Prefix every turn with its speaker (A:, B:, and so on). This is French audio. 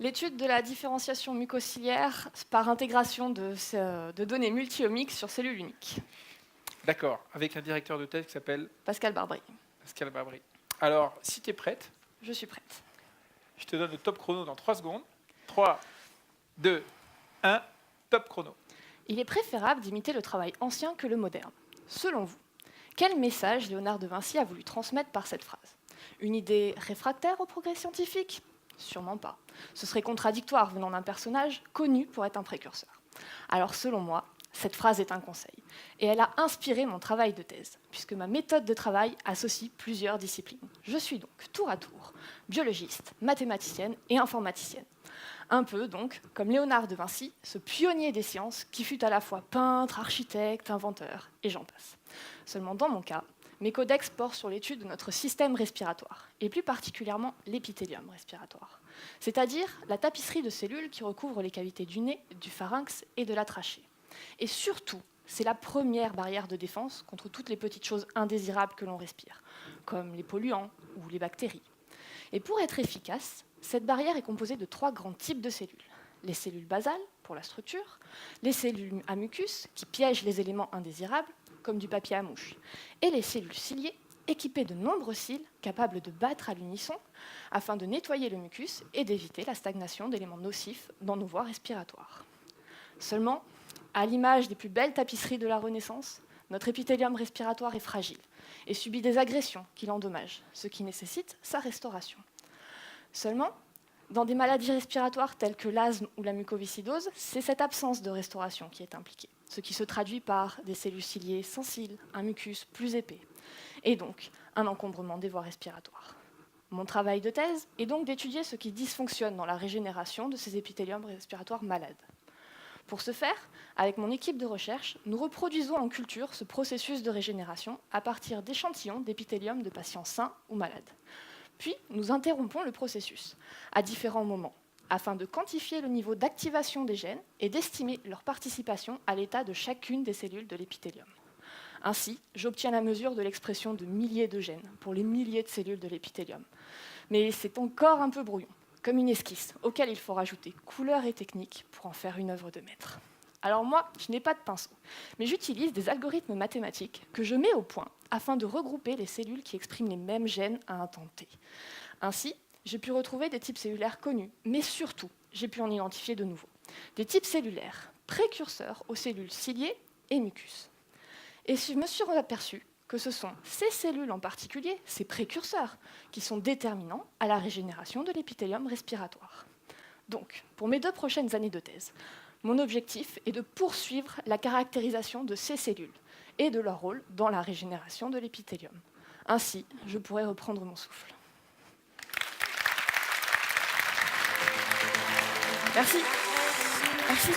A: L'étude de la différenciation mucociliaire par intégration de données multi-omiques sur cellules uniques.
B: D'accord, avec un directeur de thèse qui s'appelle
A: Pascal Barbry.
B: Pascal Babry. Alors, si tu es prête,
A: Je suis prête.
B: je te donne le top chrono dans 3 secondes. 3, 2, 1, top chrono.
A: Il est préférable d'imiter le travail ancien que le moderne. Selon vous, quel message Léonard de Vinci a voulu transmettre par cette phrase? Une idée réfractaire au progrès scientifique? Sûrement pas. Ce serait contradictoire venant d'un personnage connu pour être un précurseur. Alors selon moi, cette phrase est un conseil. Et elle a inspiré mon travail de thèse, puisque ma méthode de travail associe plusieurs disciplines. Je suis donc tour à tour biologiste, mathématicienne et informaticienne. Un peu donc comme Léonard de Vinci, ce pionnier des sciences qui fut à la fois peintre, architecte, inventeur, et j'en passe. Seulement dans mon cas, mes codex portent sur l'étude de notre système respiratoire, et plus particulièrement l'épithélium respiratoire, c'est-à-dire la tapisserie de cellules qui recouvrent les cavités du nez, du pharynx et de la trachée. Et surtout, c'est la première barrière de défense contre toutes les petites choses indésirables que l'on respire, comme les polluants ou les bactéries. Et pour être efficace, cette barrière est composée de 3 grands types de cellules. Les cellules basales, pour la structure, les cellules à mucus, qui piègent les éléments indésirables, comme du papier à mouche, et les cellules ciliées, équipées de nombreux cils capables de battre à l'unisson afin de nettoyer le mucus et d'éviter la stagnation d'éléments nocifs dans nos voies respiratoires. Seulement, à l'image des plus belles tapisseries de la Renaissance, notre épithélium respiratoire est fragile et subit des agressions qui l'endommagent, ce qui nécessite sa restauration. Seulement, dans des maladies respiratoires telles que l'asthme ou la mucoviscidose, c'est cette absence de restauration qui est impliquée, ce qui se traduit par des cellules ciliées sans cils, un mucus plus épais, et donc un encombrement des voies respiratoires. Mon travail de thèse est donc d'étudier ce qui dysfonctionne dans la régénération de ces épithéliums respiratoires malades. Pour ce faire, avec mon équipe de recherche, nous reproduisons en culture ce processus de régénération à partir d'échantillons d'épithélium de patients sains ou malades. Puis, nous interrompons le processus à différents moments afin de quantifier le niveau d'activation des gènes et d'estimer leur participation à l'état de chacune des cellules de l'épithélium. Ainsi, j'obtiens la mesure de l'expression de milliers de gènes pour les milliers de cellules de l'épithélium. Mais c'est encore un peu brouillon, comme une esquisse, auquel il faut rajouter couleur et technique pour en faire une œuvre de maître. Alors moi, je n'ai pas de pinceau, mais j'utilise des algorithmes mathématiques que je mets au point afin de regrouper les cellules qui expriment les mêmes gènes à un temps t. Ainsi, j'ai pu retrouver des types cellulaires connus, mais surtout, j'ai pu en identifier de nouveaux. Des types cellulaires précurseurs aux cellules ciliées et mucus. Et je me suis aperçu que ce sont ces cellules en particulier, ces précurseurs, qui sont déterminants à la régénération de l'épithélium respiratoire. Donc, pour mes 2 prochaines années de thèse, mon objectif est de poursuivre la caractérisation de ces cellules et de leur rôle dans la régénération de l'épithélium. Ainsi, je pourrai reprendre mon souffle. Merci. Merci.